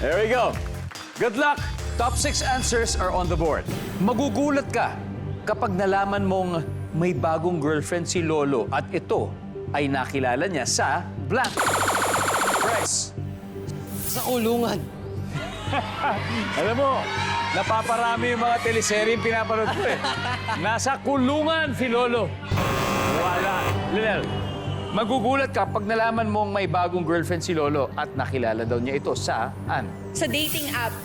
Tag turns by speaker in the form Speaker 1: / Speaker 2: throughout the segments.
Speaker 1: There we go. Good luck. Top 6 answers are on the board. Magugulat ka kapag nalaman mong may bagong girlfriend si Lolo at ito ay nakilala niya sa blank. Press.
Speaker 2: Sa kulungan.
Speaker 1: Alam mo, napaparami yung mga teleserye yung pinapanood ko eh. Nasa kulungan si Lolo. Wala. Lilel, magugulat ka pag nalaman mong may bagong girlfriend si Lolo at nakilala daw niya ito saan?
Speaker 3: Sa dating app.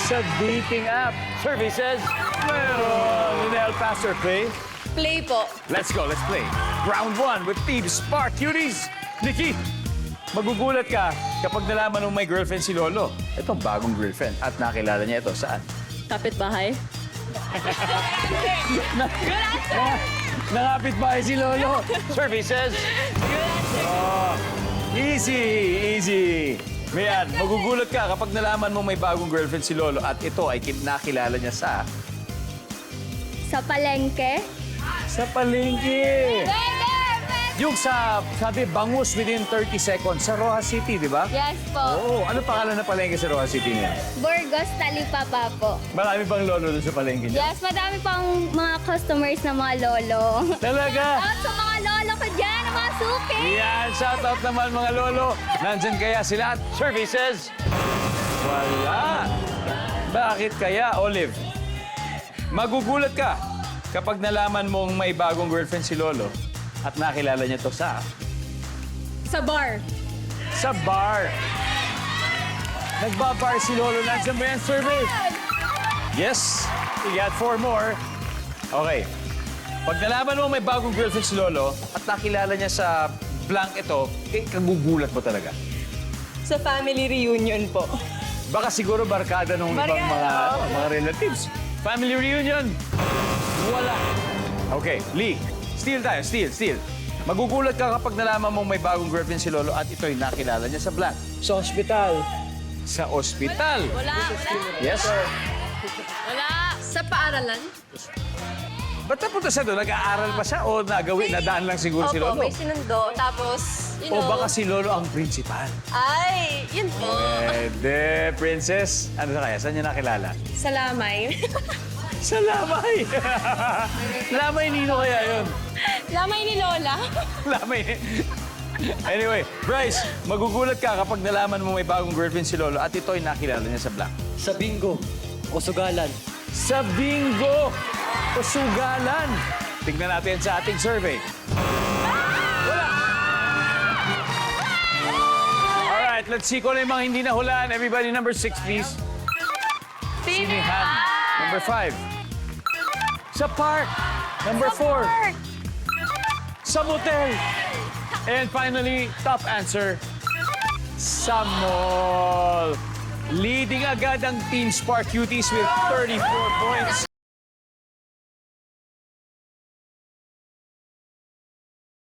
Speaker 1: Sa dating app. Services. Meron. Lilel, pass or play?
Speaker 3: Play po.
Speaker 1: Let's go, let's play. Round 1 with Team Spark Cuties. Nikki, magugulat ka kapag nalaman mong may girlfriend si Lolo. Itong bagong girlfriend at nakilala niya ito saan?
Speaker 3: Kapitbahay.
Speaker 1: Nakapit ba si Lolo? Services. Oh, easy, easy. Mayan, magugulat ka kapag nalaman mo may bagong girlfriend si Lolo at ito ay nakilala niya sa
Speaker 4: Palengke.
Speaker 1: sa palengke. Yung sabi, bangus within 30 seconds sa Rojas City, di ba?
Speaker 4: Yes po.
Speaker 1: Oo, ano pangalan ng palengke sa Rojas City niya?
Speaker 4: Burgos Talipapa po.
Speaker 1: Marami bang lolo doon sa palengke niya?
Speaker 4: Yes, madami pang mga customers na mga lolo.
Speaker 1: Talaga?
Speaker 4: At sa mga lolo ko dyan, ang mga suki.
Speaker 1: Yan, shoutout naman mga lolo. Nandyan kaya sila at services? Wala. Bakit kaya, Olive? Magugulat ka kapag nalaman mong may bagong girlfriend si Lolo at nakilala niya to sa
Speaker 3: Bar.
Speaker 1: bar. Nagbabar si Lolo. Nandiyan ba yan, service? Yes. We got 4 more. Okay. Pag nalaman mo may bagong girlfriend si Lolo at nakilala niya sa blank ito, kagugulat mo talaga.
Speaker 3: Sa family reunion po.
Speaker 1: Baka siguro barkada nung ibang mga relatives. Family reunion. Wala. Okay, Lee. Steal tayo, steal. Magugulat ka kapag nalaman mong may bagong girlfriend si Lolo at ito'y nakilala niya sa blank.
Speaker 2: Sa ospital.
Speaker 1: Sa ospital.
Speaker 3: Wala.
Speaker 1: Yes?
Speaker 3: Wala. Sa paaralan?
Speaker 1: Ba't napunta siya doon? Nag-aaral pa siya o nadaan lang siguro si Lolo?
Speaker 3: Opo, may sinundo. Tapos,
Speaker 1: O baka si Lolo ang principal?
Speaker 3: Ay, yun po.
Speaker 1: Pwede, princess. Ano na kaya? Saan niya nakilala?
Speaker 3: Sa lamay.
Speaker 1: Sa Lamay. Lamay Nino kaya yun?
Speaker 3: Lamay ni Lola.
Speaker 1: Lamay. Anyway, Bryce, magugulat ka kapag nalaman mo may bagong girlfriend si Lolo at ito'y nakilala niya sa blank.
Speaker 2: Sa bingo. O sugalan.
Speaker 1: Sa bingo o sugalan. Tingnan natin sa ating survey. Wala. Alright, let's see kung ano yung mga hindi nahulaan. Everybody, number 6, please. Sinihan. Number 5. Sa park. Number 4. Sa motel. And finally, top answer. Sa mall. Leading agad ang Team Spark Cuties with 34 points.